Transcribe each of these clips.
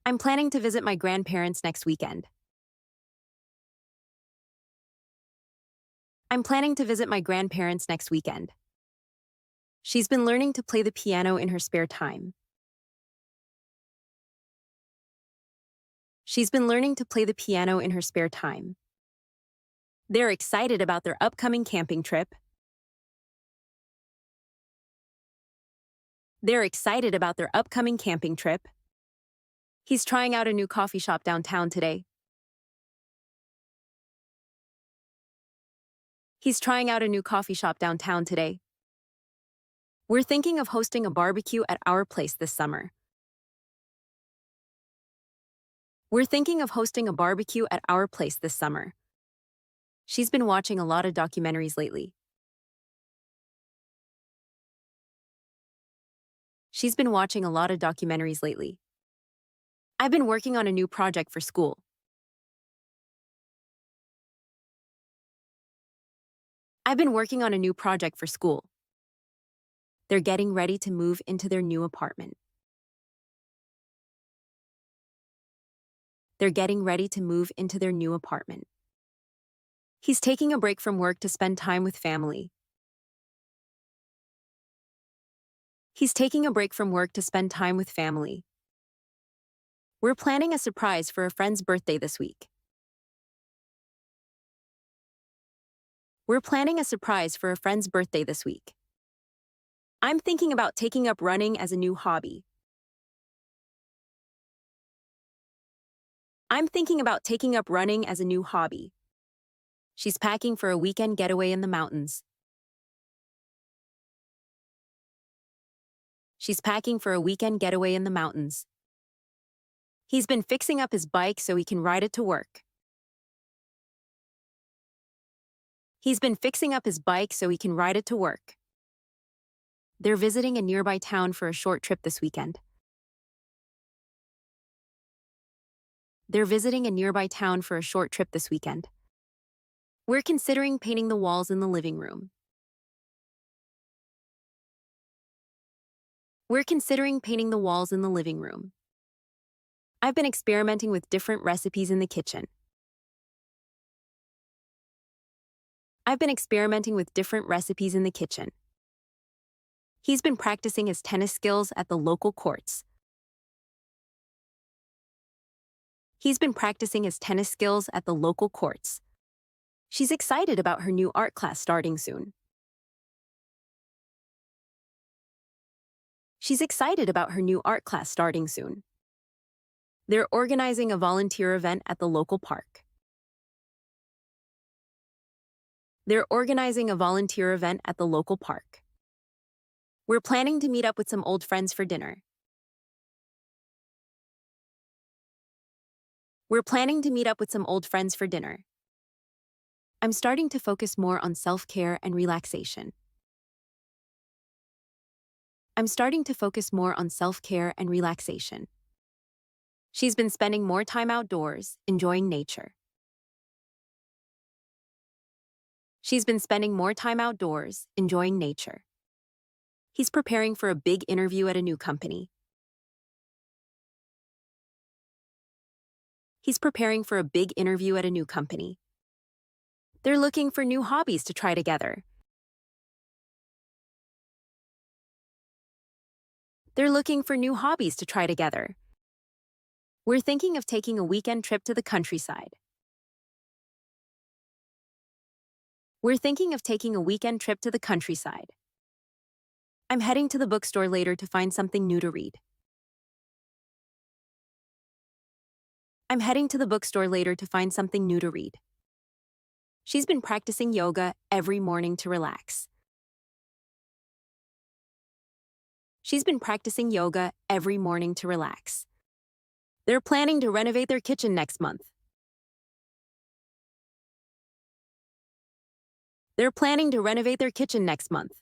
I'm planning to visit my grandparents next weekend. I'm planning to visit my grandparents next weekend. She's been learning to play the piano in her spare time. She's been learning to play the piano in her spare time. They're excited about their upcoming camping trip. They're excited about their upcoming camping trip. He's trying out a new coffee shop downtown today. He's trying out a new coffee shop downtown today. We're thinking of hosting a barbecue at our place this summer. We're thinking of hosting a barbecue at our place this summer. She's been watching a lot of documentaries lately. She's been watching a lot of documentaries lately. I've been working on a new project for school. I've been working on a new project for school. They're getting ready to move into their new apartment. They're getting ready to move into their new apartment. He's taking a break from work to spend time with family. He's taking a break from work to spend time with family. We're planning a surprise for a friend's birthday this week. We're planning a surprise for a friend's birthday this week. I'm thinking about taking up running as a new hobby. I'm thinking about taking up running as a new hobby. She's packing for a weekend getaway in the mountains. She's packing for a weekend getaway in the mountains. He's been fixing up his bike so he can ride it to work. He's been fixing up his bike so he can ride it to work. They're visiting a nearby town for a short trip this weekend. They're visiting a nearby town for a short trip this weekend. We're considering painting the walls in the living room. We're considering painting the walls in the living room. I've been experimenting with different recipes in the kitchen. I've been experimenting with different recipes in the kitchen. He's been practicing his tennis skills at the local courts. He's been practicing his tennis skills at the local courts. She's excited about her new art class starting soon. She's excited about her new art class starting soon. They're organizing a volunteer event at the local park. They're organizing a volunteer event at the local park. We're planning to meet up with some old friends for dinner. We're planning to meet up with some old friends for dinner. I'm starting to focus more on self-care and relaxation. I'm starting to focus more on self-care and relaxation. She's been spending more time outdoors, enjoying nature. She's been spending more time outdoors, enjoying nature. He's preparing for a big interview at a new company. He's preparing for a big interview at a new company. They're looking for new hobbies to try together. They're looking for new hobbies to try together. We're thinking of taking a weekend trip to the countryside. We're thinking of taking a weekend trip to the countryside. I'm heading to the bookstore later to find something new to read. I'm heading to the bookstore later to find something new to read. She's been practicing yoga every morning to relax. She's been practicing yoga every morning to relax. They're planning to renovate their kitchen next month. They're planning to renovate their kitchen next month.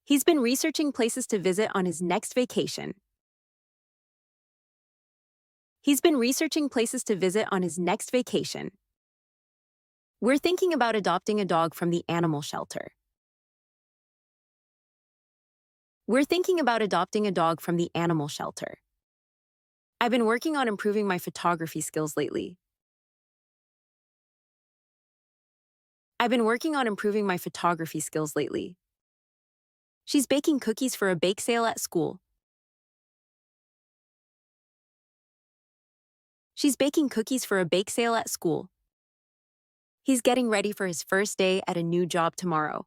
He's been researching places to visit on his next vacation. He's been researching places to visit on his next vacation. We're thinking about adopting a dog from the animal shelter. We're thinking about adopting a dog from the animal shelter. I've been working on improving my photography skills lately. I've been working on improving my photography skills lately. She's baking cookies for a bake sale at school. She's baking cookies for a bake sale at school. He's getting ready for his first day at a new job tomorrow.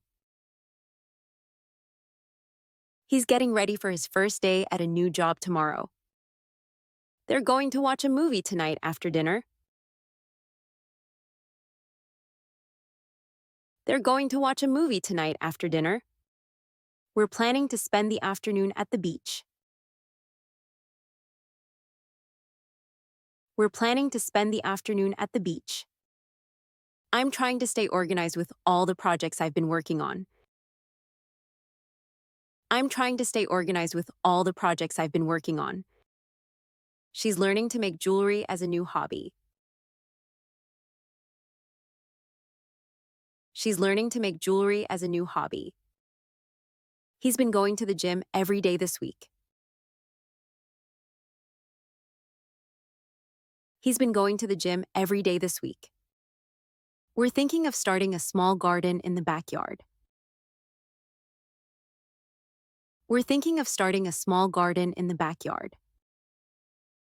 He's getting ready for his first day at a new job tomorrow. They're going to watch a movie tonight after dinner. They're going to watch a movie tonight after dinner. We're planning to spend the afternoon at the beach. We're planning to spend the afternoon at the beach. I'm trying to stay organized with all the projects I've been working on. I'm trying to stay organized with all the projects I've been working on. She's learning to make jewelry as a new hobby. She's learning to make jewelry as a new hobby. He's been going to the gym every day this week. He's been going to the gym every day this week. We're thinking of starting a small garden in the backyard. We're thinking of starting a small garden in the backyard.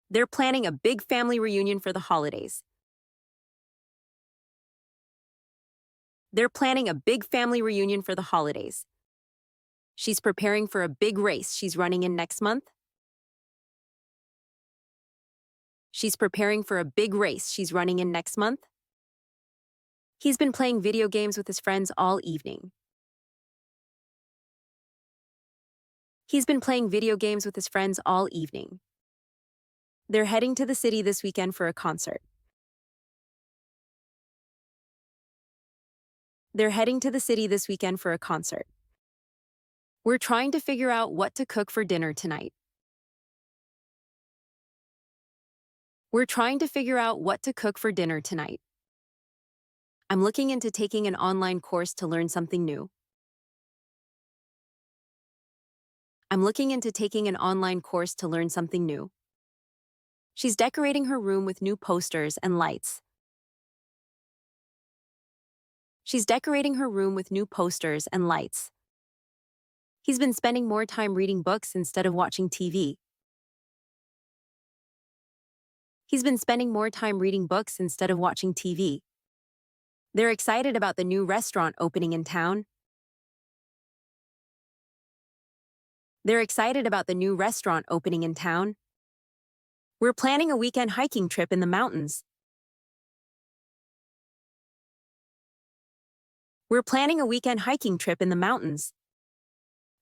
They're planning a big family reunion for the holidays. They're planning a big family reunion for the holidays. She's preparing for a big race she's running in next month. She's preparing for a big race she's running in next month. He's been playing video games with his friends all evening. He's been playing video games with his friends all evening. They're heading to the city this weekend for a concert. They're heading to the city this weekend for a concert. We're trying to figure out what to cook for dinner tonight. We're trying to figure out what to cook for dinner tonight. I'm looking into taking an online course to learn something new. I'm looking into taking an online course to learn something new. She's decorating her room with new posters and lights. She's decorating her room with new posters and lights. He's been spending more time reading books instead of watching TV. He's been spending more time reading books instead of watching TV. They're excited about the new restaurant opening in town. They're excited about the new restaurant opening in town. We're planning a weekend hiking trip in the mountains. We're planning a weekend hiking trip in the mountains.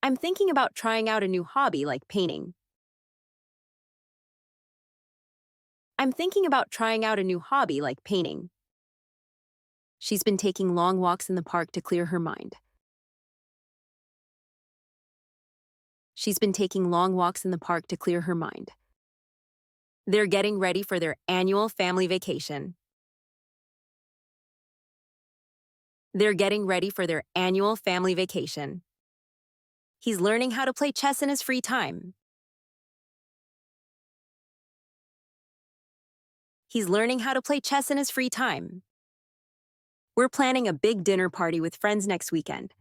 I'm thinking about trying out a new hobby like painting. I'm thinking about trying out a new hobby like painting. She's been taking long walks in the park to clear her mind. She's been taking long walks in the park to clear her mind. They're getting ready for their annual family vacation. They're getting ready for their annual family vacation. He's learning how to play chess in his free time. He's learning how to play chess in his free time. We're planning a big dinner party with friends next weekend.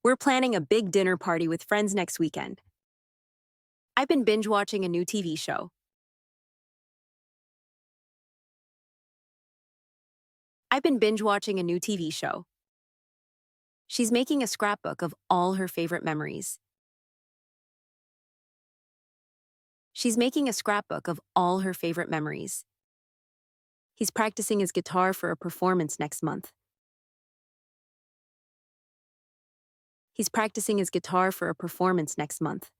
We're planning a big dinner party with friends next weekend. I've been binge watching a new TV show. I've been binge watching a new TV show. She's making a scrapbook of all her favorite memories. She's making a scrapbook of all her favorite memories. He's practicing his guitar for a performance next month. He's practicing his guitar for a performance next month.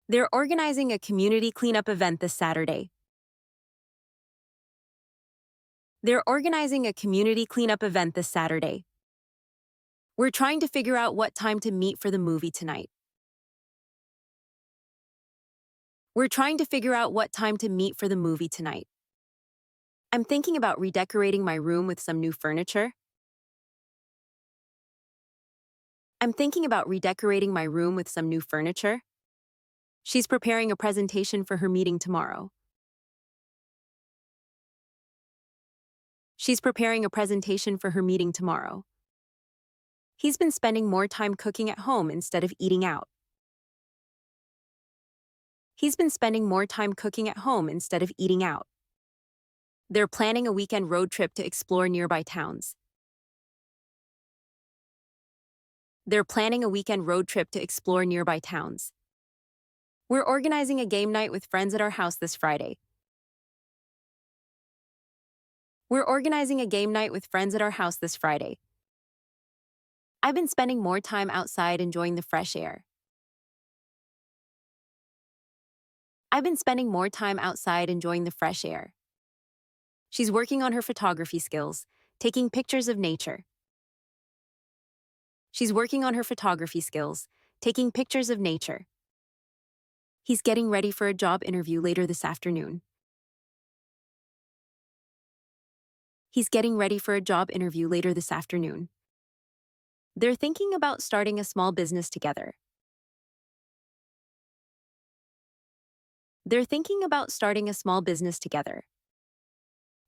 They're organizing a community cleanup event this Saturday. They're organizing a community cleanup event this Saturday. We're trying to figure out what time to meet for the movie tonight. We're trying to figure out what time to meet for the movie tonight. I'm thinking about redecorating my room with some new furniture. I'm thinking about redecorating my room with some new furniture. She's preparing a presentation for her meeting tomorrow. She's preparing a presentation for her meeting tomorrow. He's been spending more time cooking at home instead of eating out. He's been spending more time cooking at home instead of eating out. They're planning a weekend road trip to explore nearby towns. They're planning a weekend road trip to explore nearby towns. We're organizing a game night with friends at our house this Friday. We're organizing a game night with friends at our house this Friday. I've been spending more time outside enjoying the fresh air. I've been spending more time outside enjoying the fresh air. She's working on her photography skills, taking pictures of nature. She's working on her photography skills, taking pictures of nature. He's getting ready for a job interview later this afternoon. He's getting ready for a job interview later this afternoon. They're thinking about starting a small business together. They're thinking about starting a small business together.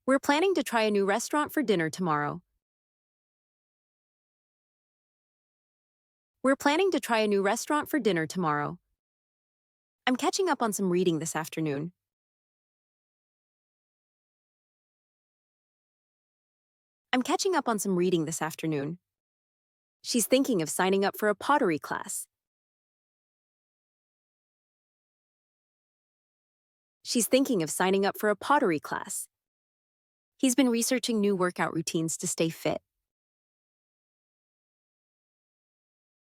We're planning to try a new restaurant for dinner tomorrow. We're planning to try a new restaurant for dinner tomorrow. I'm catching up on some reading this afternoon. I'm catching up on some reading this afternoon. She's thinking of signing up for a pottery class. She's thinking of signing up for a pottery class. He's been researching new workout routines to stay fit.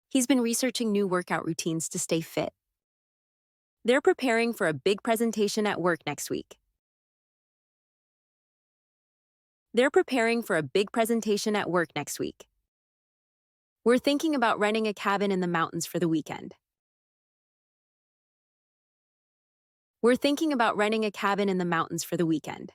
He's been researching new workout routines to stay fit. They're preparing for a big presentation at work next week. They're preparing for a big presentation at work next week. We're thinking about renting a cabin in the mountains for the weekend. We're thinking about renting a cabin in the mountains for the weekend.